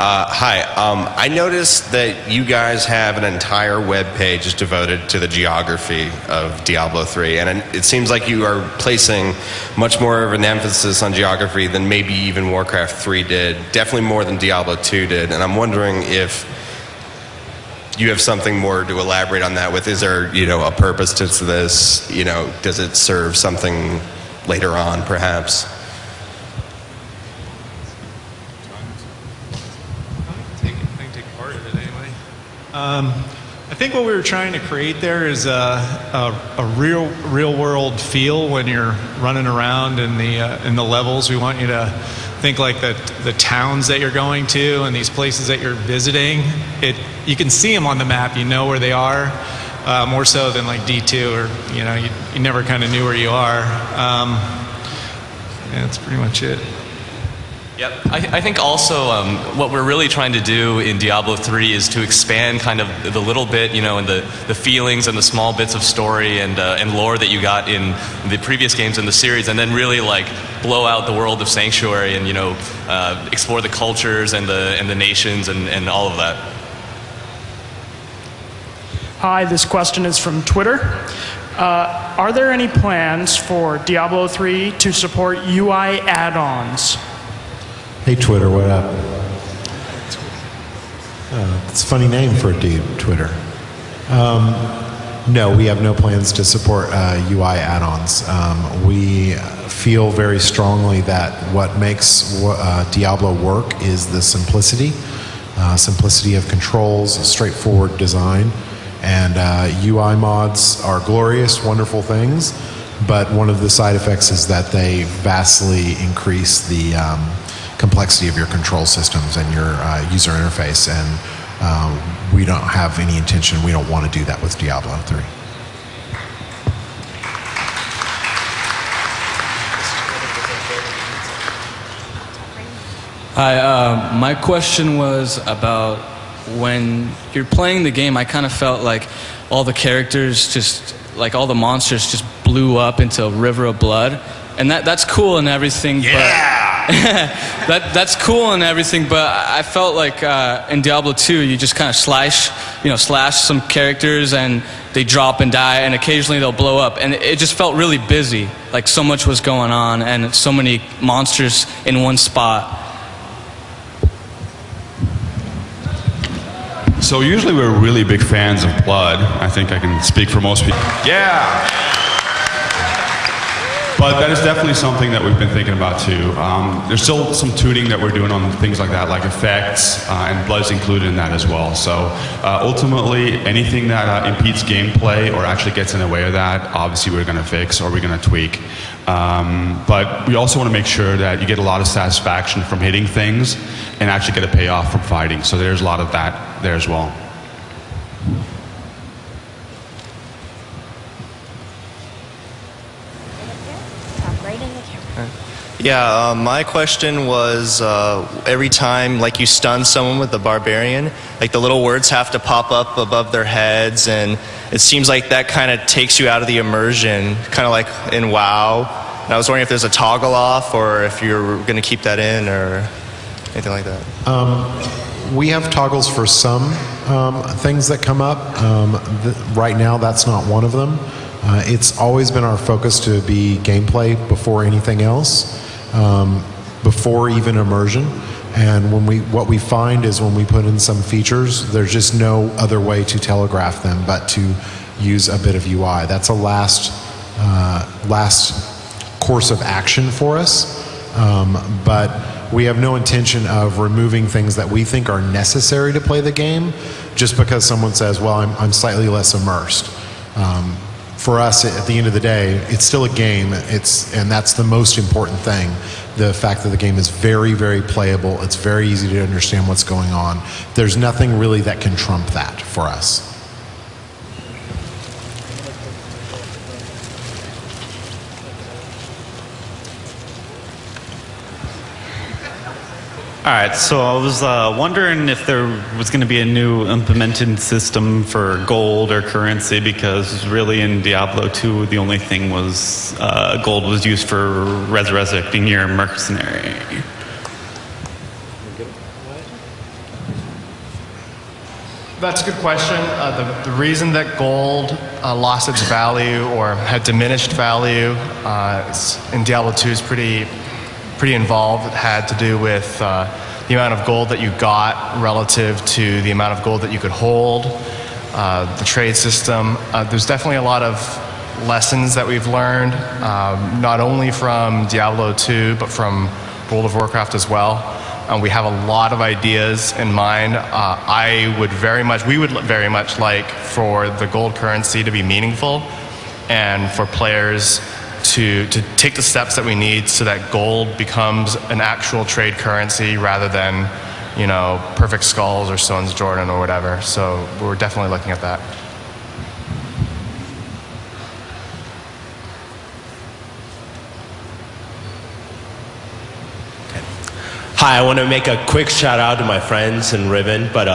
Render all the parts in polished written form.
Hi. I noticed that you guys have an entire web page just devoted to the geography of Diablo 3, and it seems like you are placing much more of an emphasis on geography than maybe even Warcraft 3 did, definitely more than Diablo 2 did, and I'm wondering if you have something more to elaborate on that with. Is there, a purpose to this? Does it serve something later on, perhaps? I think what we were trying to create there is a real world feel when you're running around in the levels. We want you to think like the towns that you're going to and these places that you're visiting. You can see them on the map. You know where they are, more so than like D2, or you never kind of knew where you are. Yeah, that's pretty much it. Yep. I think also what we're really trying to do in Diablo 3 is to expand kind of the little bit, and the feelings and the small bits of story and lore that you got in the previous games in the series, and then really like blow out the world of Sanctuary and explore the cultures and the nations and all of that. Hi, this question is from Twitter. Are there any plans for Diablo 3 to support UI add-ons? Hey Twitter, what up? It's a funny name for a dude, Twitter. No, we have no plans to support UI add-ons. We feel very strongly that what makes Diablo work is the simplicity of controls, straightforward design, and UI mods are glorious, wonderful things, but one of the side effects is that they vastly increase the complexity of your control systems and your user interface, and we don't have any intention, we don't want to do that with Diablo 3. Hi, my question was about when you're playing the game, I kind of felt like all the characters all the monsters just blew up into a river of blood, and that's cool and everything, that's cool and everything, but I felt like in Diablo 2 you just kind of slash some characters and they drop and die, and occasionally they'll blow up, and it just felt really busy, like so much was going on and so many monsters in one spot. So usually we're really big fans of blood. I think I can speak for most people. Yeah! But that is definitely something that we've been thinking about too. There's still some tuning that we're doing on things like that, like effects, and blood's included in that as well. So ultimately, anything that impedes gameplay or actually gets in the way of that, obviously we're going to fix or we're going to tweak. But we also want to make sure that you get a lot of satisfaction from hitting things and actually get a payoff from fighting. So there's a lot of that there as well. Yeah, my question was every time like you stun someone with the Barbarian, like the little words have to pop up above their heads, and it seems like that kind of takes you out of the immersion, kind of like in WoW. And I was wondering if there's a toggle off or if you're going to keep that in or anything like that. We have toggles for some things that come up. Right now, that's not one of them. It's always been our focus to be gameplay before anything else, before even immersion. And what we find is when we put in some features, there's just no other way to telegraph them but to use a bit of UI. That's a last course of action for us. But we have no intention of removing things that we think are necessary to play the game just because someone says, well, I'm slightly less immersed. For us, at the end of the day, it's still a game, and that's the most important thing. The fact that the game is very, very playable, it's very easy to understand what's going on. There's nothing really that can trump that for us. All right, so I was wondering if there was going to be a new implemented system for gold or currency, because really in Diablo 2 the only thing was gold was used for resurrecting your mercenary. That's a good question. The reason that gold lost its value or had diminished value in Diablo 2 is pretty involved. It had to do with the amount of gold that you got relative to the amount of gold that you could hold, the trade system. There's definitely a lot of lessons that we've learned, not only from Diablo 2, but from World of Warcraft as well. We have a lot of ideas in mind. We would very much like for the gold currency to be meaningful and for players to take the steps that we need so that gold becomes an actual trade currency rather than, perfect skulls or Stones Jordan or whatever. So we're definitely looking at that. Hi, I want to make a quick shout out to my friends in Riven, but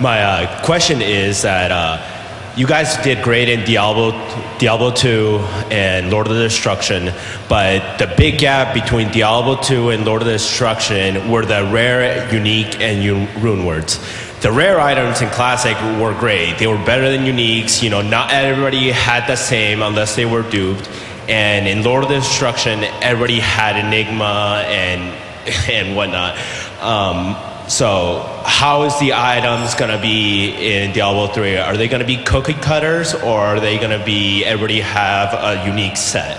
my question is that you guys did great in Diablo 2 and Lord of the Destruction, but the big gap between Diablo 2 and Lord of the Destruction were the rare, unique, and Runewords. The rare items in Classic were great. They were better than uniques. Not everybody had the same unless they were duped. And in Lord of the Destruction, everybody had Enigma and whatnot. So how is the items going to be in Diablo 3? Are they going to be cookie cutters, or are they going to be everybody have a unique set?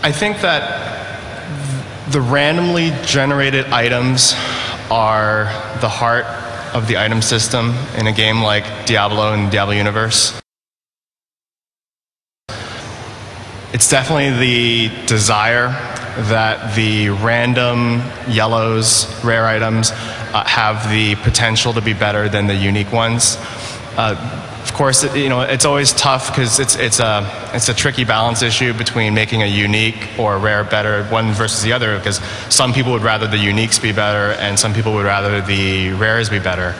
I think that the randomly generated items are the heart of the item system in a game like Diablo and Diablo Universe. It's definitely the desire that the random yellows, rare items, have the potential to be better than the unique ones. Of course, it's always tough because it's a tricky balance issue between making a unique or a rare better one versus the other, because some people would rather the uniques be better and some people would rather the rares be better.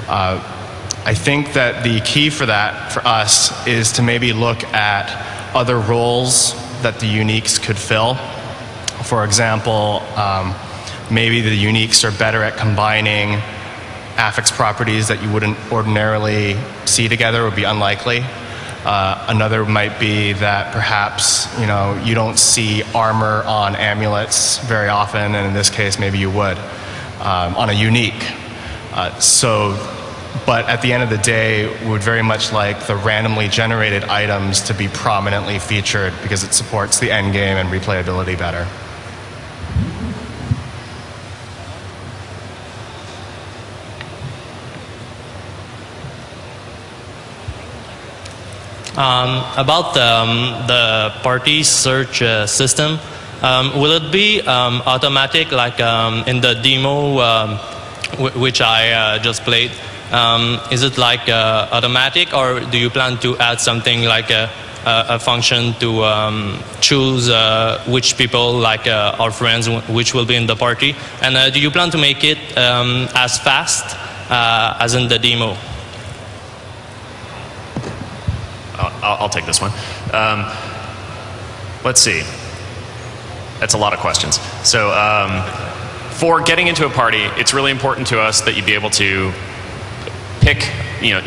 I think that the key for that, for us, is to maybe look at other roles that the uniques could fill. For example, maybe the uniques are better at combining affix properties that you wouldn't ordinarily see together, would be unlikely. Another might be that perhaps you don't see armor on amulets very often, and in this case maybe you would on a unique. But at the end of the day, we would very much like the randomly generated items to be prominently featured because it supports the end game and replayability better. About the party search system, will it be automatic like in the demo which I just played? Is it like automatic, or do you plan to add something like a function to choose which people, like our friends, which will be in the party? And do you plan to make it as fast as in the demo? I'll take this one. Let's see. That's a lot of questions. So for getting into a party, it's really important to us that you be able to pick,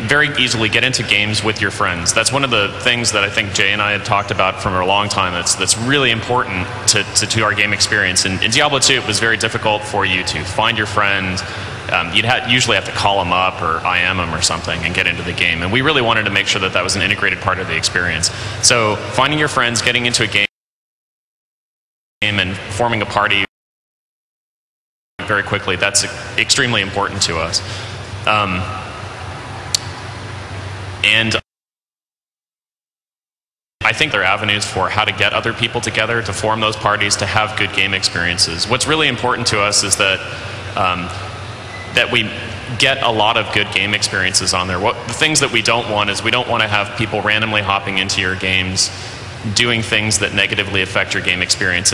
very easily get into games with your friends. That's one of the things that I think Jay and I had talked about for a long time. That's really important to our game experience. In Diablo 2, it was very difficult for you to find your friend. You'd usually have to call them up or IM them or something and get into the game. And we really wanted to make sure that that was an integrated part of the experience. So finding your friends, getting into a game, and forming a party very quickly, that's extremely important to us. And I think there are avenues for how to get other people together, to form those parties, to have good game experiences. What's really important to us is that that we get a lot of good game experiences on there. The things that we don't want is we don't want to have people randomly hopping into your games, doing things that negatively affect your game experience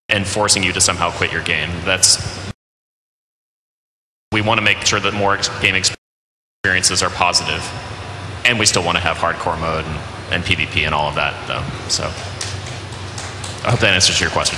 and forcing you to somehow quit your game. We want to make sure that more game experiences are positive, and we still want to have hardcore mode and PvP and all of that, though. So I hope that answers your question.